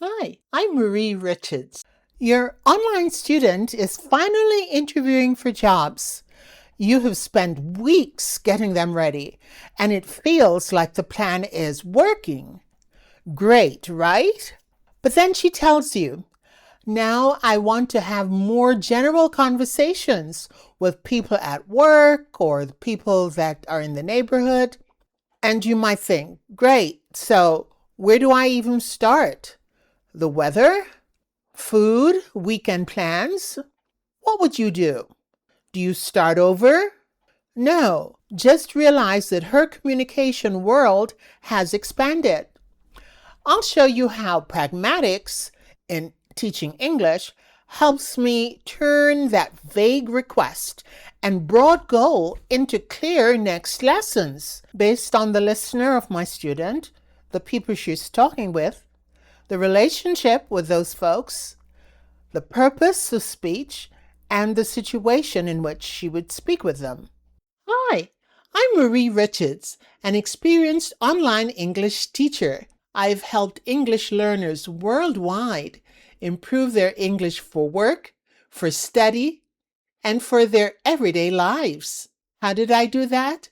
Hi, I'm Marie Richards. Your online student is finally interviewing for jobs. You have spent weeks getting them ready, and it feels like the plan is working. Great, right? But then she tells you, now I want to have more general conversations with people at work or the people that are in the neighborhood. And you might think, great, so where do I even start? The weather? Food? Weekend plans? What would you do? Do you start over? No, just realize that her communication world has expanded. I'll show you how pragmatics in teaching English helps me turn that vague request and broad goal into clear next lessons based on the listener of my student, the people she's talking with, the relationship with those folks, the purpose of speech, and the situation in which she would speak with them. Hi, I'm Marie Richards, an experienced online English teacher. I've helped English learners worldwide improve their English for work, for study, and for their everyday lives. How did I do that?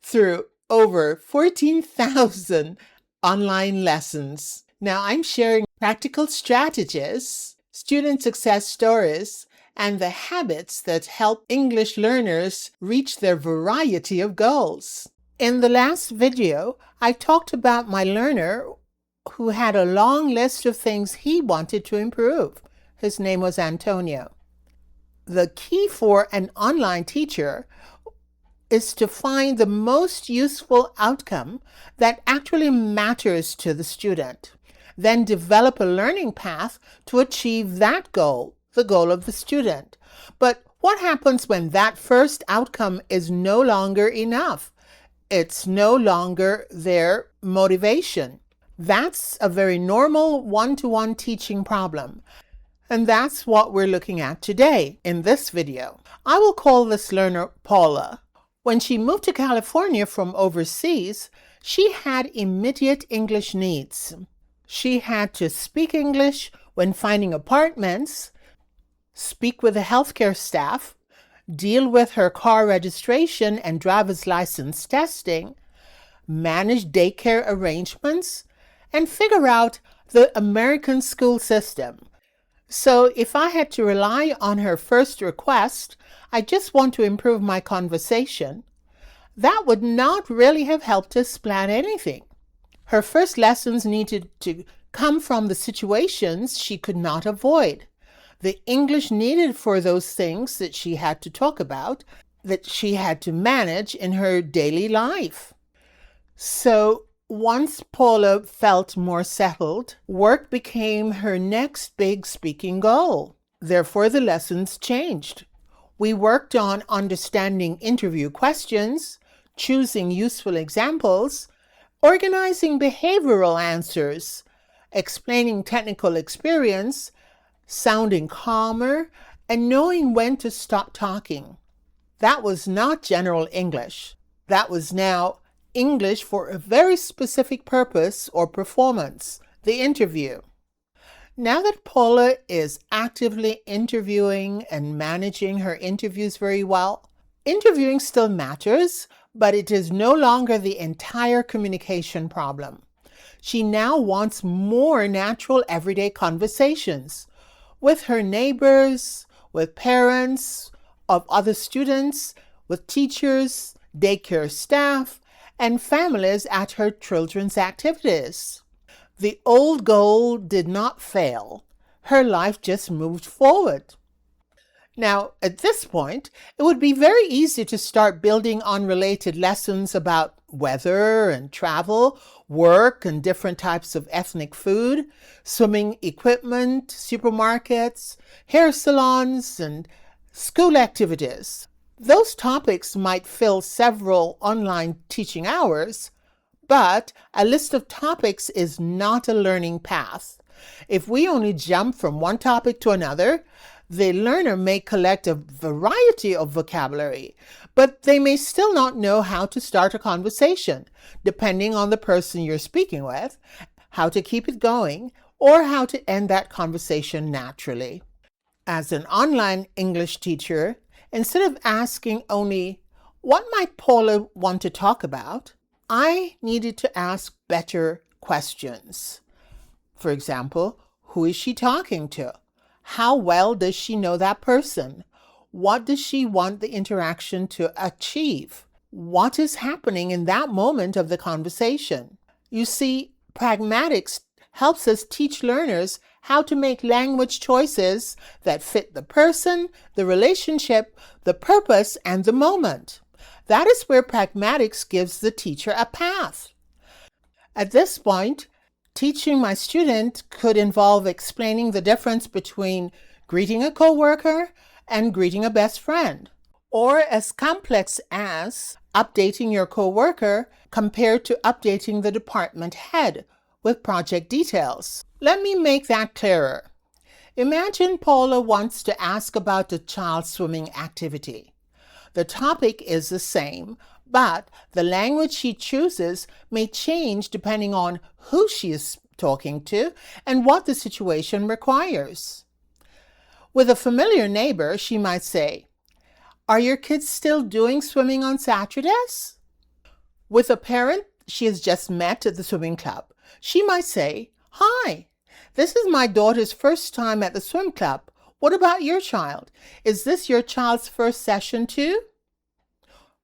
Through over 14,000 online lessons. Now I'm sharing practical strategies, student success stories, and the habits that help English learners reach their variety of goals. In the last video, I talked about my learner who had a long list of things he wanted to improve. His name was Antonio. The key for an online teacher is to find the most useful outcome that actually matters to the student. Then develop a learning path to achieve that goal, the goal of the student. But what happens when that first outcome is no longer enough? It's no longer their motivation. That's a very normal one-to-one teaching problem. And that's what we're looking at today in this video. I will call this learner Paula. When she moved to California from overseas, she had immediate English needs. She had to speak English when finding apartments, speak with the healthcare staff, deal with her car registration and driver's license testing, manage daycare arrangements, and figure out the American school system. So if I had to rely on her first request, I just want to improve my conversation, that would not really have helped us plan anything. Her first lessons needed to come from the situations she could not avoid. The English needed for those things that she had to talk about, that she had to manage in her daily life. So once Paula felt more settled, work became her next big speaking goal. Therefore, the lessons changed. We worked on understanding interview questions, choosing useful examples, organizing behavioral answers, explaining technical experience, sounding calmer, and knowing when to stop talking. That was not general English. That was now English for a very specific purpose or performance, the interview. Now that Paula is actively interviewing and managing her interviews very well, interviewing still matters, but it is no longer the entire communication problem. She now wants more natural everyday conversations with her neighbors, with parents of other students, with teachers, daycare staff, and families at her children's activities. The old goal did not fail. Her life just moved forward. Now, at this point, it would be very easy to start building unrelated lessons about weather and travel, work and different types of ethnic food, swimming equipment, supermarkets, hair salons, and school activities. Those topics might fill several online teaching hours, but a list of topics is not a learning path. If we only jump from one topic to another, the learner may collect a variety of vocabulary, but they may still not know how to start a conversation, depending on the person you're speaking with, how to keep it going, or how to end that conversation naturally. As an online English teacher, instead of asking only, "What might Paula want to talk about?" I needed to ask better questions. For example, who is she talking to? How well does she know that person? What does she want the interaction to achieve? What is happening in that moment of the conversation? You see, pragmatics helps us teach learners how to make language choices that fit the person, the relationship, the purpose, and the moment. That is where pragmatics gives the teacher a path. At this point, teaching my student could involve explaining the difference between greeting a coworker and greeting a best friend, or as complex as updating your coworker compared to updating the department head with project details. Let me make that clearer. Imagine Paula wants to ask about the child's swimming activity. The topic is the same, but the language she chooses may change depending on who she is talking to and what the situation requires. With a familiar neighbor, she might say, "Are your kids still doing swimming on Saturdays?" With a parent she has just met at the swimming club, she might say, "Hi, this is my daughter's first time at the swim club. What about your child? Is this your child's first session too?"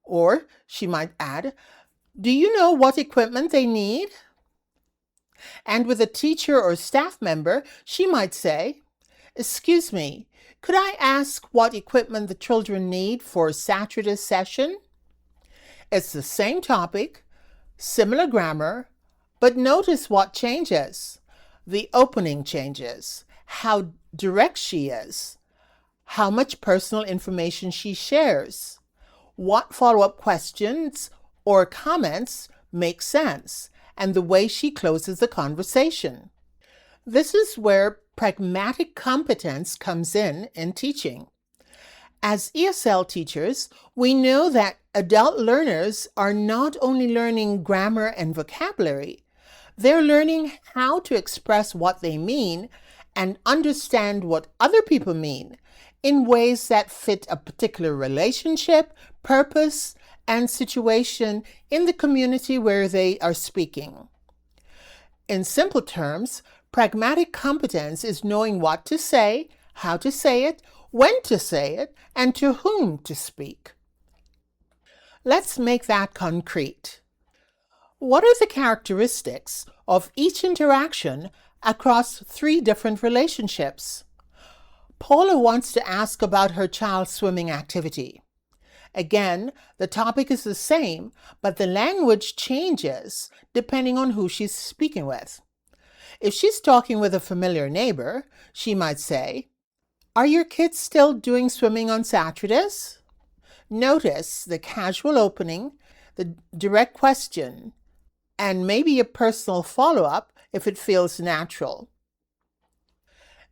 Or she might add, "Do you know what equipment they need?" And with a teacher or staff member, she might say, "Excuse me, could I ask what equipment the children need for Saturday's session?" It's the same topic, similar grammar, but notice what changes. The opening changes, how direct she is, how much personal information she shares, what follow-up questions or comments make sense, and the way she closes the conversation. This is where pragmatic competence comes in teaching. As ESL teachers, we know that adult learners are not only learning grammar and vocabulary, they're learning how to express what they mean and understand what other people mean in ways that fit a particular relationship, purpose, and situation in the community where they are speaking. In simple terms, pragmatic competence is knowing what to say, how to say it, when to say it, and to whom to speak. Let's make that concrete. What are the characteristics of each interaction across 3 different relationships? Paula wants to ask about her child's swimming activity. Again, the topic is the same, but the language changes depending on who she's speaking with. If she's talking with a familiar neighbor, she might say, "Are your kids still doing swimming on Saturdays?" Notice the casual opening, the direct question, and maybe a personal follow-up if it feels natural.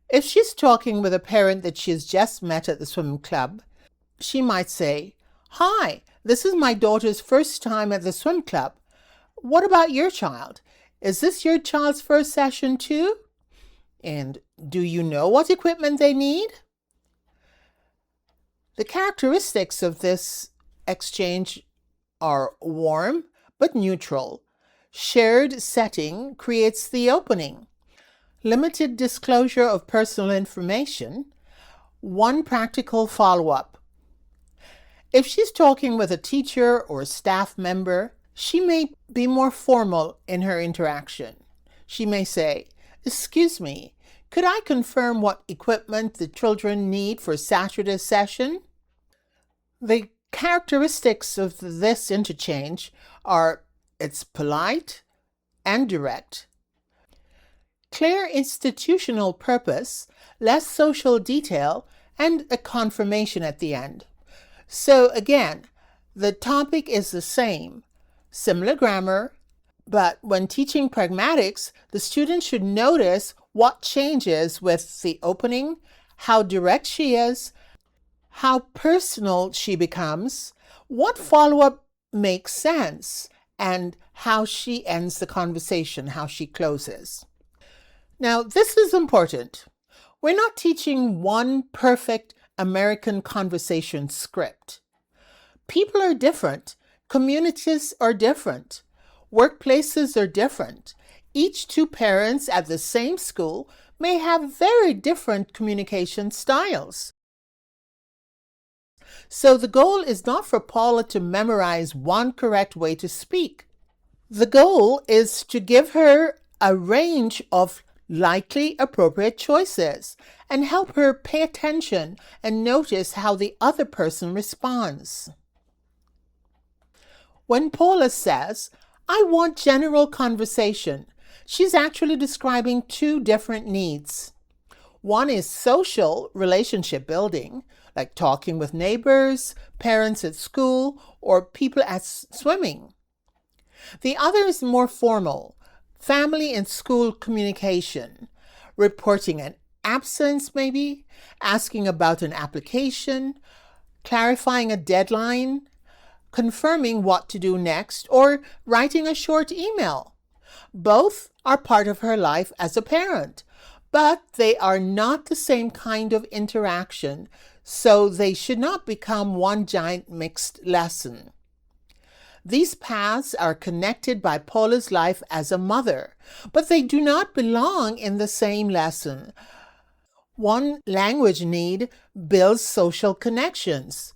If she's talking with a parent that she's just met at the swim club, she might say, "Hi, this is my daughter's first time at the swim club. What about your child? Is this your child's first session too? And do you know what equipment they need?" The characteristics of this exchange are warm but neutral. Shared setting creates the opening. Limited disclosure of personal information. One practical follow-up. If she's talking with a teacher or a staff member, she may be more formal in her interaction. She may say, "Excuse me, could I confirm what equipment the children need for Saturday's session?" The characteristics of this interchange are it's polite and direct. Clear institutional purpose, less social detail, and a confirmation at the end. So again, the topic is the same, similar grammar, but when teaching pragmatics, the student should notice what changes with the opening, how direct she is, how personal she becomes, what follow-up makes sense, and how she ends the conversation, how she closes. Now, this is important. We're not teaching one perfect American conversation script. People are different. Communities are different. Workplaces are different. Each two parents at the same school may have very different communication styles. So the goal is not for Paula to memorize one correct way to speak. The goal is to give her a range of likely appropriate choices and help her pay attention and notice how the other person responds. When Paula says, "I want general conversation," she's actually describing two different needs. One is social relationship building, like talking with neighbors, parents at school, or people at swimming. The other is more formal, family and school communication, reporting an absence maybe, asking about an application, clarifying a deadline, confirming what to do next, or writing a short email. Both are part of her life as a parent, but they are not the same kind of interaction, so they should not become one giant mixed lesson. These paths are connected by Paula's life as a mother, but they do not belong in the same lesson. One language need builds social connections.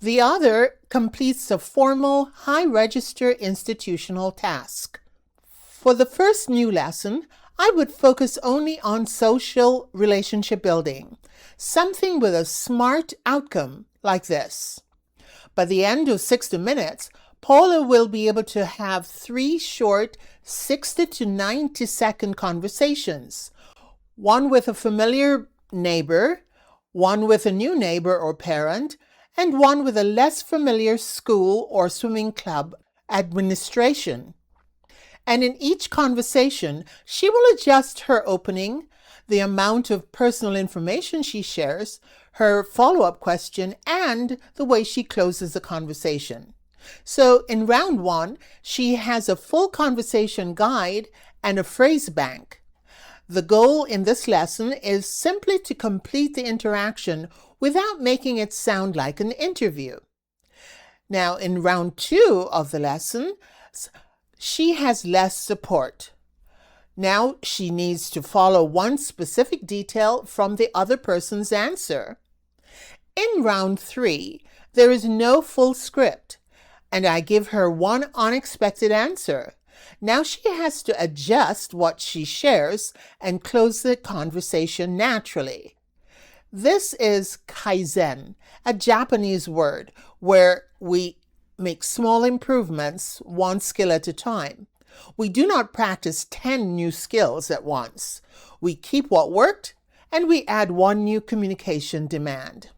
The other completes a formal, high-register institutional task. For the first new lesson, I would focus only on social relationship building, something with a smart outcome like this. By the end of 60 minutes, Paula will be able to have 3 short 60 to 90-second conversations, one with a familiar neighbor, one with a new neighbor or parent, and one with a less familiar school or swimming club administration. And in each conversation, she will adjust her opening, the amount of personal information she shares, her follow-up question, and the way she closes the conversation. So in round 1, she has a full conversation guide and a phrase bank. The goal in this lesson is simply to complete the interaction without making it sound like an interview. Now, in round 2 of the lesson, she has less support. Now she needs to follow one specific detail from the other person's answer. In round 3, there is no full script, and I give her one unexpected answer. Now she has to adjust what she shares and close the conversation naturally. This is kaizen, a Japanese word where we make small improvements, one skill at a time. We do not practice 10 new skills at once. We keep what worked and we add one new communication demand.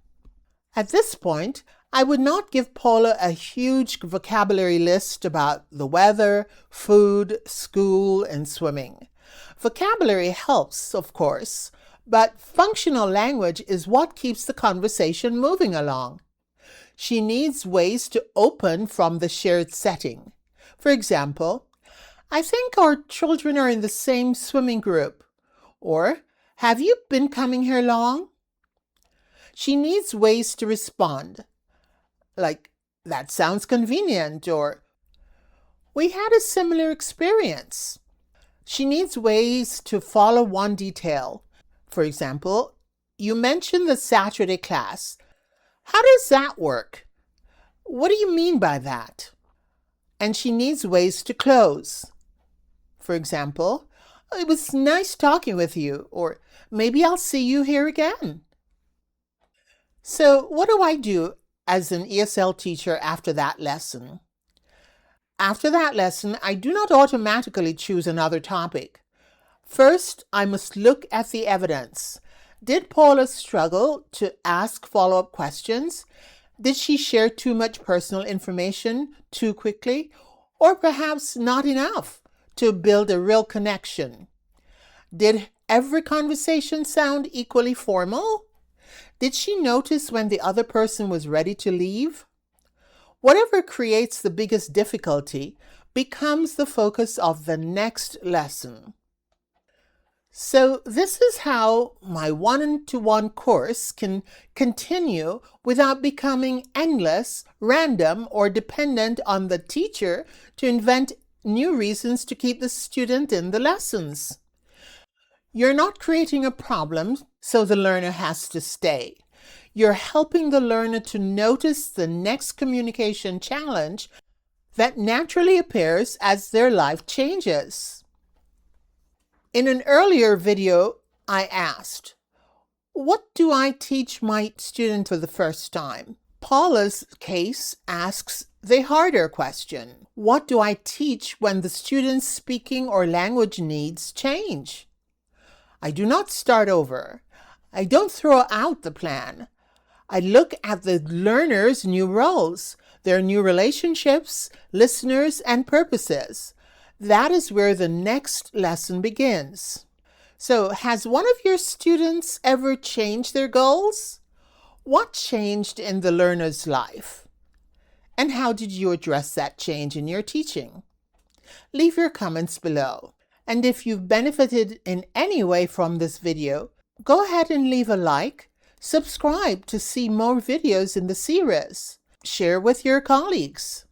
At this point, I would not give Paula a huge vocabulary list about the weather, food, school, and swimming. Vocabulary helps, of course, but functional language is what keeps the conversation moving along. She needs ways to open from the shared setting. For example, "I think our children are in the same swimming group," or "Have you been coming here long?" She needs ways to respond, like, "That sounds convenient," or "We had a similar experience." She needs ways to follow one detail. For example, "You mentioned the Saturday class. How does that work? What do you mean by that?" And she needs ways to close. For example, "It was nice talking with you," or "Maybe I'll see you here again." So what do I do as an ESL teacher after that lesson? After that lesson, I do not automatically choose another topic. First, I must look at the evidence. Did Paula struggle to ask follow-up questions? Did she share too much personal information too quickly? Or perhaps not enough to build a real connection? Did every conversation sound equally formal? Did she notice when the other person was ready to leave? Whatever creates the biggest difficulty becomes the focus of the next lesson. So this is how my one-to-one course can continue without becoming endless, random, or dependent on the teacher to invent new reasons to keep the student in the lessons. You're not creating a problem so the learner has to stay. You're helping the learner to notice the next communication challenge that naturally appears as their life changes. In an earlier video, I asked, what do I teach my student for the first time? Paula's case asks the harder question. What do I teach when the student's speaking or language needs change? I do not start over. I don't throw out the plan. I look at the learner's new roles, their new relationships, listeners, and purposes. That is where the next lesson begins. So, has one of your students ever changed their goals? What changed in the learner's life? And how did you address that change in your teaching? Leave your comments below. And if you've benefited in any way from this video, go ahead and leave a like, subscribe to see more videos in the series, share with your colleagues.